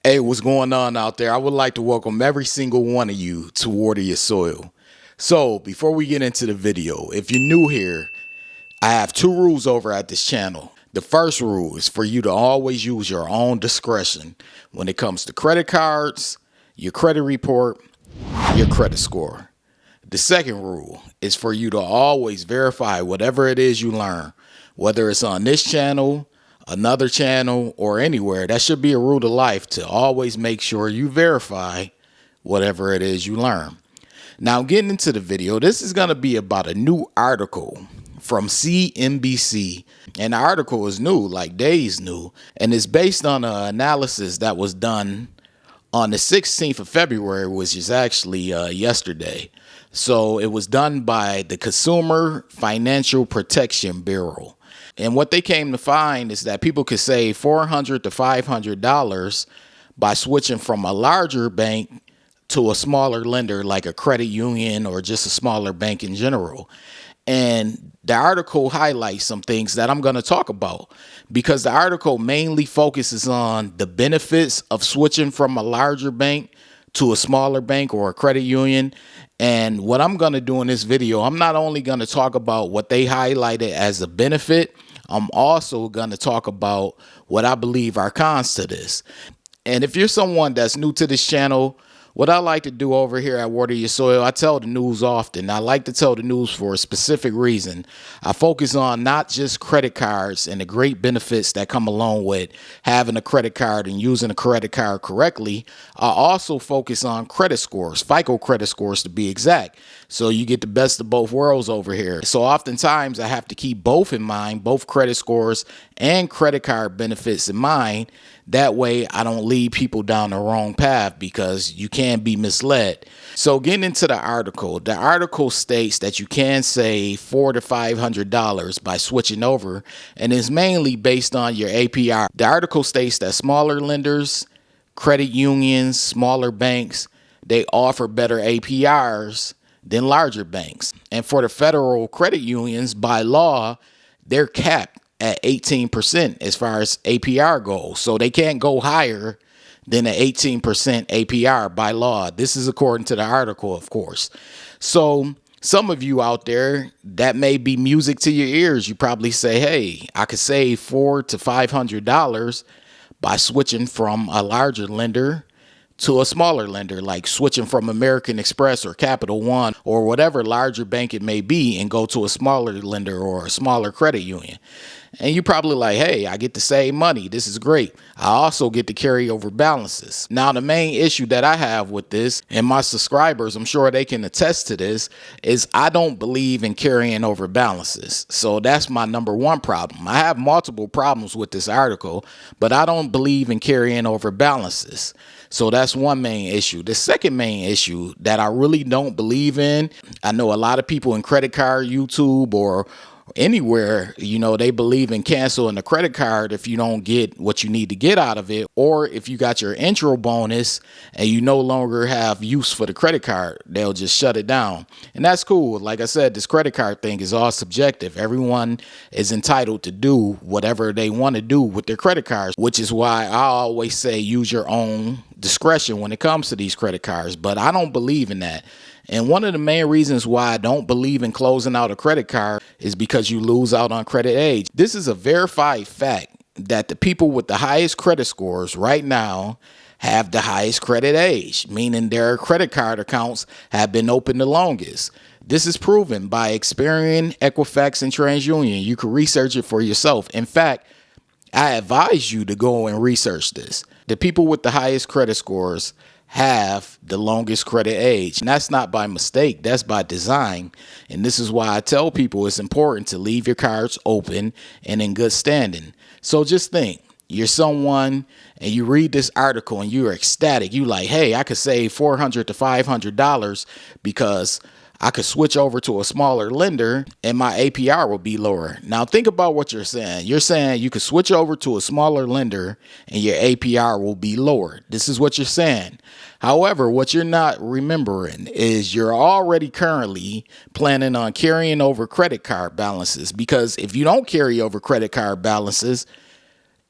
Hey, what's going on out there? I would like to welcome every single one of you to Water Your Soil. So, before we get into the video, if you're new here, I have two rules over at this channel. The first rule is for you to always use your own discretion when it comes to credit cards, your credit report, your credit score. The second rule is for you to always verify whatever it is you learn, whether it's on this channel, another channel, or anywhere. That should be a rule of life, to always make sure you verify whatever it is you learn. Now, getting into the video, this is going to be about a new article from CNBC. And the article is new, like days new, and it's based on an analysis that was done on the 16th of February, which is actually yesterday. So it was done by the Consumer Financial Protection Bureau. And what they came to find is that people could save $400 to $500 by switching from a larger bank to a smaller lender like a credit union or just a smaller bank in general. And the article highlights some things that I'm going to talk about, because the article mainly focuses on the benefits of switching from a larger bank to a smaller bank or a credit union. And what I'm going to do in this video, I'm not only going to talk about what they highlighted as a benefit, I'm also going to talk about what I believe are cons to this. And if you're someone that's new to this channel, what I like to do over here at Water Your Soil, I tell the news often. I like to tell the news for a specific reason. I focus on not just credit cards and the great benefits that come along with having a credit card and using a credit card correctly. I also focus on credit scores, FICO credit scores to be exact. So you get the best of both worlds over here. So oftentimes I have to keep both in mind, both credit scores and credit card benefits in mind. That way I don't lead people down the wrong path, because you can be misled. So getting into the article states that you can save $400 to $500 by switching over, and is mainly based on your APR. The article states that smaller lenders, credit unions, smaller banks, they offer better APRs than larger banks. And for the federal credit unions, by law, they're capped at 18% as far as APR goes. So they can't go higher than an 18% APR by law. This is according to the article, of course. So some of you out there, that may be music to your ears. You probably say, hey, I could save $400 to $500 by switching from a larger lender to a smaller lender, like switching from American Express or Capital One or whatever larger bank it may be, and go to a smaller lender or a smaller credit union. And you probably like, hey, I get to save money. This is great. I also get to carry over balances. Now, the main issue that I have with this, and my subscribers, I'm sure they can attest to this, is I don't believe in carrying over balances. So that's my number one problem. I have multiple problems with this article, but I don't believe in carrying over balances. So that's one main issue. The second main issue that I really don't believe in, I know a lot of people in credit card YouTube or anywhere, they believe in canceling the credit card if you don't get what you need to get out of it, or if you got your intro bonus and you no longer have use for the credit card, they'll just shut it down. And that's cool. Like I said, this credit card thing is all subjective. Everyone is entitled to do whatever they want to do with their credit cards, which is why I always say use your own discretion when it comes to these credit cards. But I don't believe in that. And one of the main reasons why I don't believe in closing out a credit card is because you lose out on credit age. This is a verified fact that the people with the highest credit scores right now have the highest credit age, meaning their credit card accounts have been open the longest. This is proven by Experian, Equifax, and TransUnion. You can research it for yourself. In fact, I advise you to go and research this. The people with the highest credit scores have the longest credit age. And that's not by mistake, that's by design. And this is why I tell people it's important to leave your cards open and in good standing. So just think, you're someone and you read this article and you're ecstatic. You like, hey, I could save $400 to $500 because I could switch over to a smaller lender and my APR will be lower. Now think about what you're saying. You're saying you could switch over to a smaller lender and your APR will be lower. This is what you're saying. However, what you're not remembering is you're already currently planning on carrying over credit card balances, because if you don't carry over credit card balances,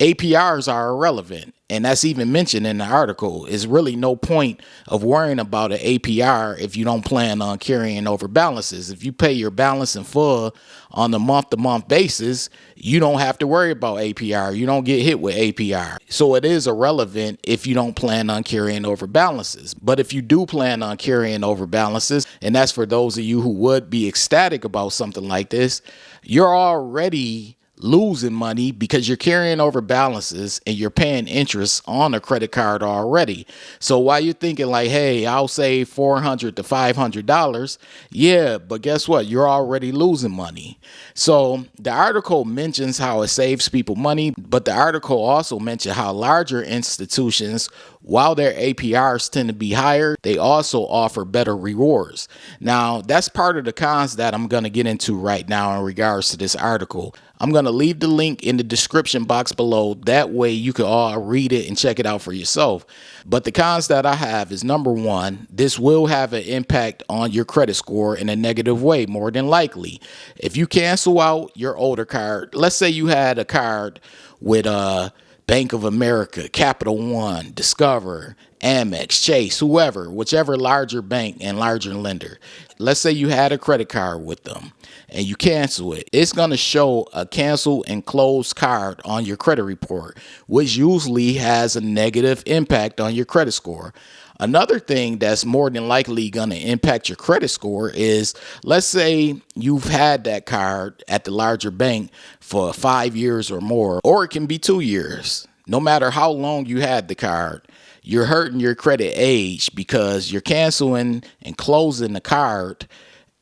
APRs are irrelevant. And that's even mentioned in the article. It's really no point of worrying about an APR if you don't plan on carrying over balances. If you pay your balance in full on a month-to-month basis, you don't have to worry about APR. You don't get hit with APR. So it is irrelevant if you don't plan on carrying over balances. But if you do plan on carrying over balances, and that's for those of you who would be ecstatic about something like this, you're already losing money because you're carrying over balances and you're paying interest on a credit card already. So while you're thinking like, hey, I'll save $400 to $500, yeah, but guess what? You're already losing money. So the article mentions how it saves people money, but the article also mentioned how larger institutions, while their APRs tend to be higher, they also offer better rewards. Now, that's part of the cons that I'm going to get into right now in regards to this article. I'm going to leave the link in the description box below. That way you can all read it and check it out for yourself. But the cons that I have is, number one, this will have an impact on your credit score in a negative way, more than likely. If you cancel out your older card, let's say you had a card with Bank of America, Capital One, Discover, Amex, Chase, whoever, whichever larger bank and larger lender. Let's say you had a credit card with them and you cancel it. It's going to show a cancel and close card on your credit report, which usually has a negative impact on your credit score. Another thing that's more than likely going to impact your credit score is, let's say you've had that card at the larger bank for 5 years or more, or it can be 2 years. No matter how long you had the card, you're hurting your credit age because you're canceling and closing the card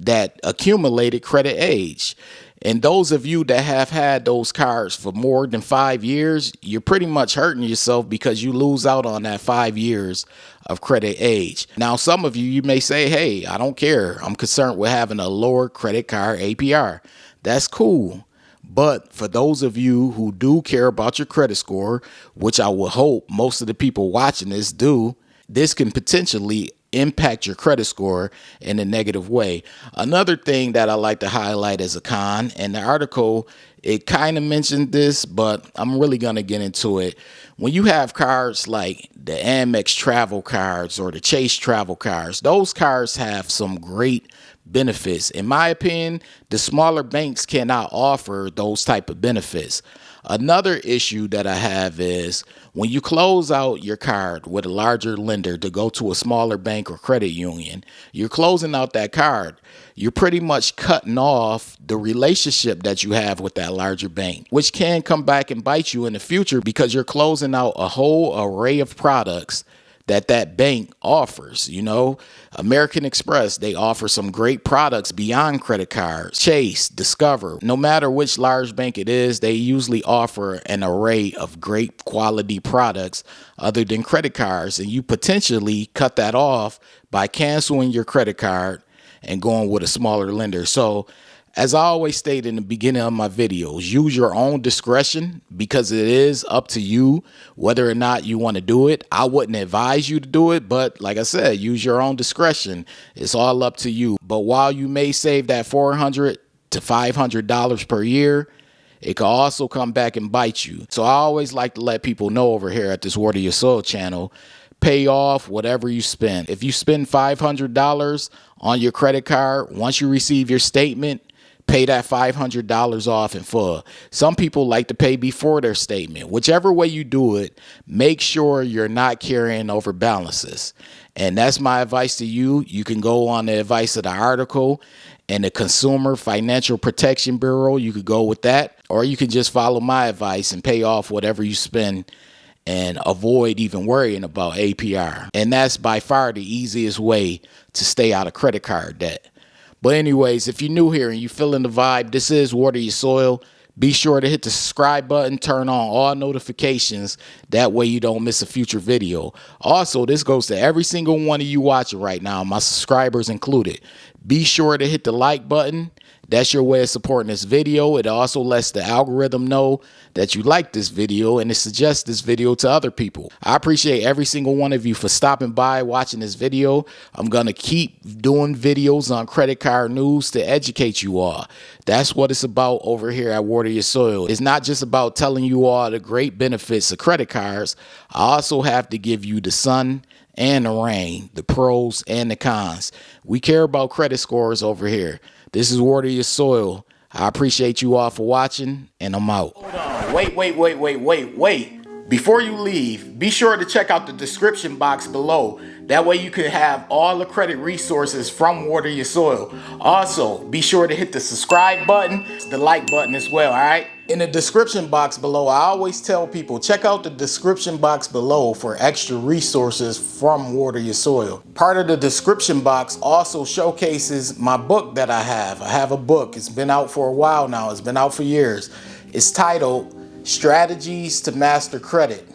that accumulated credit age. And those of you that have had those cards for more than 5 years, you're pretty much hurting yourself because you lose out on that 5 years of credit age. Now, some of you may say, hey, I don't care. I'm concerned with having a lower credit card APR. That's cool. But for those of you who do care about your credit score, which I would hope most of the people watching this do, this can potentially impact your credit score in a negative way. Another thing that I like to highlight as a con, and the article, it kind of mentioned this, but I'm really going to get into it. When you have cards like the Amex travel cards or the Chase travel cards, those cards have some great benefits. In my opinion, the smaller banks cannot offer those type of benefits. Another issue that I have is when you close out your card with a larger lender to go to a smaller bank or credit union, you're closing out that card. You're pretty much cutting off the relationship that you have with that larger bank, which can come back and bite you in the future because you're closing out a whole array of products that bank offers. You know, American Express, they offer some great products beyond credit cards. Chase, Discover, no matter which large bank it is, they usually offer an array of great quality products other than credit cards. And you potentially cut that off by canceling your credit card and going with a smaller lender. So as I always state in the beginning of my videos, use your own discretion because it is up to you whether or not you want to do it. I wouldn't advise you to do it, but like I said, use your own discretion. It's all up to you. But while you may save that $400 to $500 per year, it can also come back and bite you. So I always like to let people know over here at this Water Your Soil channel, pay off whatever you spend. If you spend $500 on your credit card, once you receive your statement, pay that $500 off in full. Some people like to pay before their statement. Whichever way you do it, make sure you're not carrying over balances. And that's my advice to you. You can go on the advice of the article and the Consumer Financial Protection Bureau. You could go with that, or you can just follow my advice and pay off whatever you spend and avoid even worrying about APR. And that's by far the easiest way to stay out of credit card debt. But anyways, if you're new here and you're feeling the vibe, this is Water Your Soil. Be sure to hit the subscribe button, turn on all notifications. That way you don't miss a future video. Also, this goes to every single one of you watching right now, my subscribers included. Be sure to hit the like button. That's your way of supporting this video. It also lets the algorithm know that you like this video and it suggests this video to other people. I appreciate every single one of you for stopping by, watching this video. I'm going to keep doing videos on credit card news to educate you all. That's what it's about over here at Water Your Soil. It's not just about telling you all the great benefits of credit cards. I also have to give you the sun and the rain, the pros and the cons. We care about credit scores over here. This is Water Your Soil. I appreciate you all for watching, and I'm out. Hold on. Wait. Before you leave, be sure to check out the description box below. That way you can have all the credit resources from Water Your Soil. Also, be sure to hit the subscribe button, the like button as well, all right? In the description box below, I always tell people, check out the description box below for extra resources from Water Your Soil. Part of the description box also showcases my book that I have. I have a book. It's been out for a while now. It's been out for years. It's titled Strategies to Master Credit.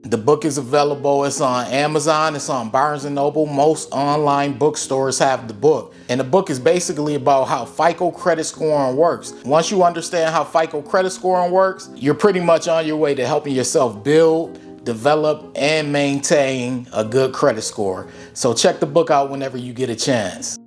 The book is available. It's on Amazon. It's on Barnes & Noble. Most online bookstores have the book. And the book is basically about how FICO credit scoring works. Once you understand how FICO credit scoring works, you're pretty much on your way to helping yourself build, develop, and maintain a good credit score. So check the book out whenever you get a chance.